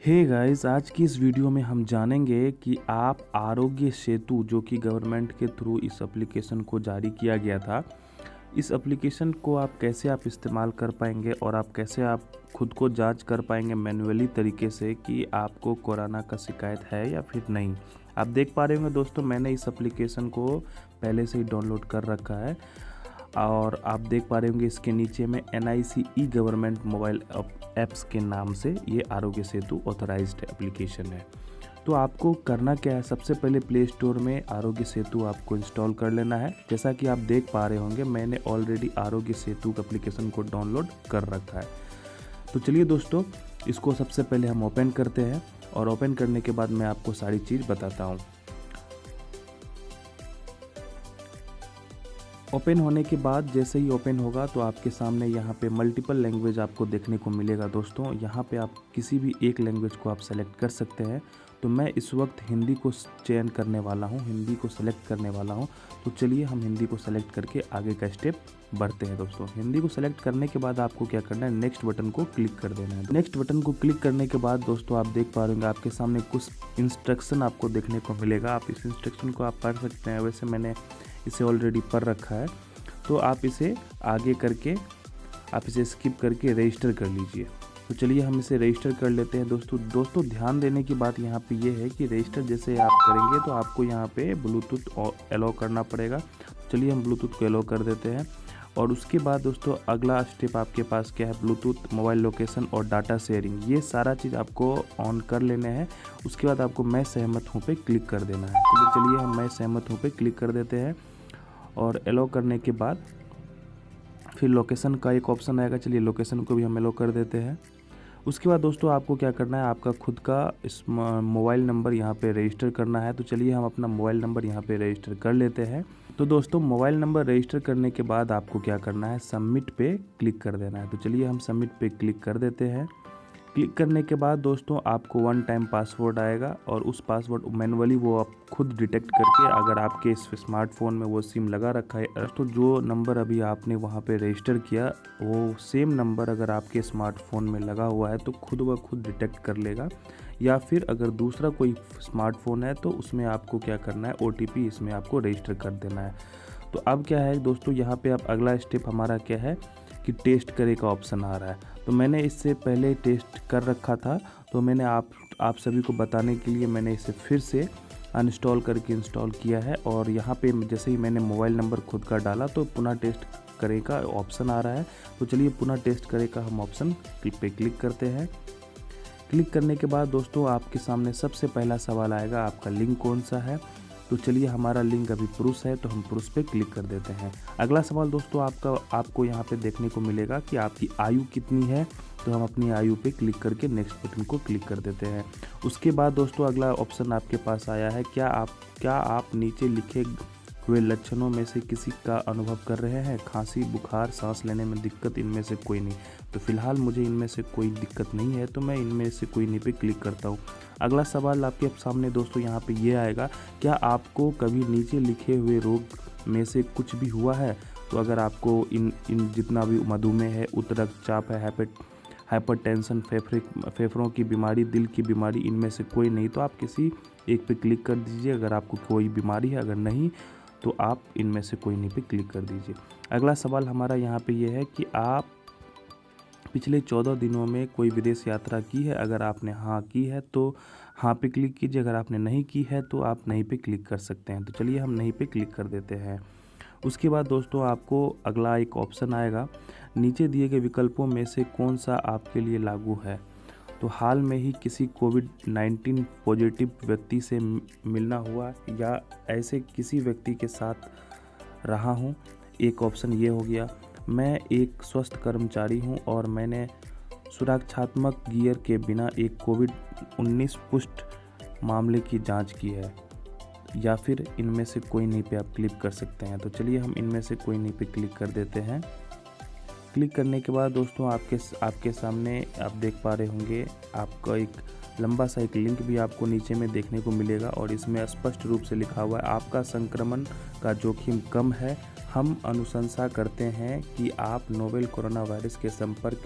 Hey guys, आज की इस वीडियो में हम जानेंगे कि आप आरोग्य सेतु जो कि गवर्नमेंट के थ्रू इस एप्लीकेशन को जारी किया गया था, इस एप्लीकेशन को आप कैसे इस्तेमाल कर पाएंगे और आप खुद को जांच कर पाएंगे मैन्युअली तरीके से कि आपको कोरोना का शिकायत है या फिर नहीं। आप देख पा रहे होंगे दोस्तों, मैंने इस एप्लीकेशन को पहले से ही डाउनलोड कर रखा है और आप देख पा रहे होंगे इसके नीचे में NIC ई गवर्नमेंट मोबाइल ऐप्स के नाम से ये आरोग्य सेतु ऑथराइज्ड एप्लीकेशन है। तो आपको करना क्या है, सबसे पहले प्ले स्टोर में आरोग्य सेतु आपको इंस्टॉल कर लेना है। जैसा कि आप देख पा रहे होंगे, मैंने ऑलरेडी आरोग्य सेतु एप्लीकेशन को डाउनलोड कर रखा है। तो चलिए दोस्तों, इसको सबसे पहले हम ओपन करते हैं और ओपन करने के बाद मैं आपको सारी चीज़ बताता हूँ। ओपन होने के बाद जैसे ही ओपन होगा तो आपके सामने यहाँ पे मल्टीपल लैंग्वेज आपको देखने को मिलेगा। दोस्तों, यहाँ पे आप किसी भी एक लैंग्वेज को आप सेलेक्ट कर सकते हैं। तो मैं इस वक्त हिंदी को चयन करने वाला हूँ, हिंदी को सेलेक्ट करने वाला हूँ। तो चलिए हम हिंदी को सेलेक्ट करके आगे का स्टेप बढ़ते हैं। दोस्तों, हिंदी को सेलेक्ट करने के बाद आपको क्या करना है, नेक्स्ट बटन को क्लिक कर देना है। नेक्स्ट बटन को क्लिक करने के बाद दोस्तों आप देख पा रहे होंगे आपके सामने कुछ इंस्ट्रक्शन आपको देखने को मिलेगा। आप इस इंस्ट्रक्शन को आप पढ़ सकते हैं। वैसे मैंने इसे ऑलरेडी पढ़ रखा है, तो आप इसे आगे करके आप इसे स्किप करके रजिस्टर कर लीजिए। तो चलिए हम इसे रजिस्टर कर लेते हैं। दोस्तों ध्यान देने की बात यहाँ पे ये है कि रजिस्टर जैसे आप करेंगे तो आपको यहाँ पे ब्लूटूथ अलाउ करना पड़ेगा। चलिए हम ब्लूटूथ को अलाउ कर देते हैं और उसके बाद दोस्तों अगला स्टेप आपके पास क्या है, ब्लूटूथ, मोबाइल लोकेशन और डाटा शेयरिंग, ये सारा चीज़ आपको ऑन कर लेने हैं। उसके बाद आपको मैं सहमत हूँ पे क्लिक कर देना है। तो चलिए हम मैं सहमत हूँ पे क्लिक कर देते हैं और अलाउ करने के बाद फिर लोकेशन का एक ऑप्शन आएगा। चलिए लोकेशन को भी हम अलाउ कर देते हैं। उसके बाद दोस्तों आपको क्या करना है, आपका खुद का इस मोबाइल नंबर यहाँ पे रजिस्टर करना है। तो चलिए हम अपना मोबाइल नंबर यहाँ पे रजिस्टर कर लेते हैं। तो दोस्तों मोबाइल नंबर रजिस्टर करने के बाद आपको क्या करना है, सबमिट पे क्लिक कर देना है। तो चलिए हम सबमिट पे क्लिक कर देते हैं। क्लिक करने के बाद दोस्तों आपको 1 टाइम पासवर्ड आएगा और उस पासवर्ड मैनुअली वो आप खुद डिटेक्ट करके, अगर आपके इस स्मार्टफोन में वो सिम लगा रखा है तो जो नंबर अभी आपने वहाँ पे रजिस्टर किया वो सेम नंबर अगर आपके स्मार्टफोन में लगा हुआ है तो खुद व खुद डिटेक्ट कर लेगा। या फिर अगर दूसरा कोई स्मार्टफोन है तो उसमें आपको क्या करना है, OTP इसमें आपको रजिस्टर कर देना है। तो अब क्या है दोस्तों, यहाँ पे अब अगला स्टेप हमारा क्या है कि टेस्ट करे का ऑप्शन आ रहा है। तो मैंने इससे पहले टेस्ट कर रखा था, तो मैंने आप सभी को बताने के लिए मैंने इसे फिर से अनइंस्टॉल करके इंस्टॉल किया है। और यहाँ पे जैसे ही मैंने मोबाइल नंबर खुद का डाला तो पुनः टेस्ट करे का ऑप्शन आ रहा है। तो चलिए पुनः टेस्ट करे का हम ऑप्शन पे क्लिक करते हैं। क्लिक करने के बाद दोस्तों आपके सामने सबसे पहला सवाल आएगा, आपका लिंक कौन सा है। तो चलिए हमारा लिंक अभी पुरुष है तो हम पुरुष पे क्लिक कर देते हैं। अगला सवाल दोस्तों आपको यहाँ पे देखने को मिलेगा कि आपकी आयु कितनी है। तो हम अपनी आयु पे क्लिक करके नेक्स्ट बटन को क्लिक कर देते हैं। उसके बाद दोस्तों अगला ऑप्शन आपके पास आया है, क्या आप नीचे लिखे हुए लक्षणों में से किसी का अनुभव कर रहे हैं, खांसी, बुखार, सांस लेने में दिक्कत, इनमें से कोई नहीं। तो फिलहाल मुझे इनमें से कोई दिक्कत नहीं है, तो मैं इनमें से कोई नहीं पे क्लिक करता हूँ। अगला सवाल आपके सामने दोस्तों यहाँ पे ये आएगा, क्या आपको कभी नीचे लिखे हुए रोग में से कुछ भी हुआ है। तो अगर आपको इन जितना भी मधुमेह है, उच्च रक्तचाप है, हाइपरटेंशन, फेफड़ों की बीमारी, दिल की बीमारी, इनमें से कोई नहीं तो आप किसी एक पे क्लिक कर दीजिए अगर आपको कोई बीमारी है। अगर नहीं तो आप इनमें से कोई नहीं पे क्लिक कर दीजिए। अगला सवाल हमारा यहाँ पे ये है कि आप पिछले 14 दिनों में कोई विदेश यात्रा की है। अगर आपने हाँ की है तो हाँ पे क्लिक कीजिए, अगर आपने नहीं की है तो आप नहीं पे क्लिक कर सकते हैं। तो चलिए हम नहीं पे क्लिक कर देते हैं। उसके बाद दोस्तों आपको अगला एक ऑप्शन आएगा, नीचे दिए गए विकल्पों में से कौन सा आपके लिए लागू है। तो हाल में ही किसी कोविड-19 पॉजिटिव व्यक्ति से मिलना हुआ या ऐसे किसी व्यक्ति के साथ रहा हूँ। एक ऑप्शन ये हो गया, मैं एक स्वस्थ कर्मचारी हूँ और मैंने सुरक्षात्मक गियर के बिना एक कोविड-19 पुष्ट मामले की जांच की है। या फिर इनमें से कोई नहीं पे आप क्लिक कर सकते हैं। तो चलिए हम इनमें से कोई नहीं पे क्लिक कर देते हैं। क्लिक करने के बाद दोस्तों आपके सामने आप देख पा रहे होंगे, आपका एक लंबा सा एक लिंक भी आपको नीचे में देखने को मिलेगा और इसमें स्पष्ट रूप से लिखा हुआ है, आपका संक्रमण का जोखिम कम है। हम अनुशंसा करते हैं कि आप नोवेल कोरोना वायरस के संपर्क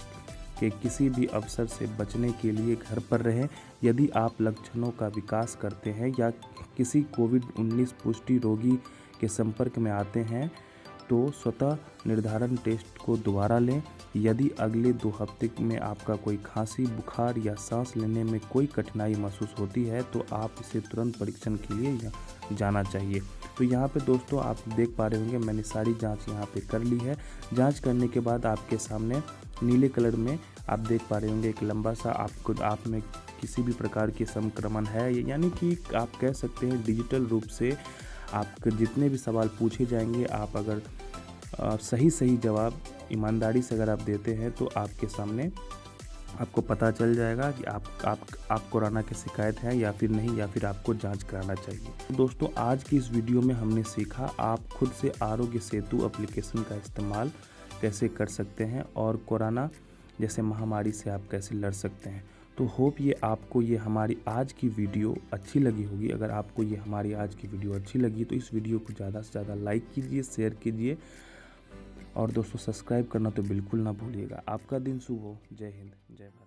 कि किसी भी अवसर से बचने के लिए घर पर रहें। यदि आप लक्षणों का विकास करते हैं या किसी कोविड-19 पुष्टि रोगी के संपर्क में आते हैं तो स्वतः निर्धारण टेस्ट को दोबारा लें। यदि अगले 2 हफ्ते में आपका कोई खांसी, बुखार या सांस लेने में कोई कठिनाई महसूस होती है तो आप इसे तुरंत परीक्षण के लिए जाना चाहिए। तो यहाँ पे दोस्तों आप देख पा रहे होंगे मैंने सारी जांच यहाँ पे कर ली है। जांच करने के बाद आपके सामने नीले कलर में आप देख पा रहे होंगे एक लंबा सा आप में किसी भी प्रकार की संक्रमण है, यानी कि आप कह सकते हैं डिजिटल रूप से आपके जितने भी सवाल पूछे जाएंगे आप अगर सही जवाब ईमानदारी से अगर आप देते हैं तो आपके सामने आपको पता चल जाएगा कि आप कोरोना की शिकायत है या फिर नहीं, या फिर आपको जांच कराना चाहिए। दोस्तों आज की इस वीडियो में हमने सीखा आप खुद से आरोग्य सेतु एप्लीकेशन का इस्तेमाल कैसे कर सकते हैं और कोरोना जैसे महामारी से आप कैसे लड़ सकते हैं। तो होप ये आपको ये हमारी आज की वीडियो अच्छी लगी होगी। अगर आपको ये हमारी आज की वीडियो अच्छी लगी तो इस वीडियो को ज़्यादा से ज़्यादा लाइक कीजिए, शेयर कीजिए और दोस्तों सब्सक्राइब करना तो बिल्कुल ना भूलिएगा। आपका दिन शुभ हो। जय हिंद, जय भारत।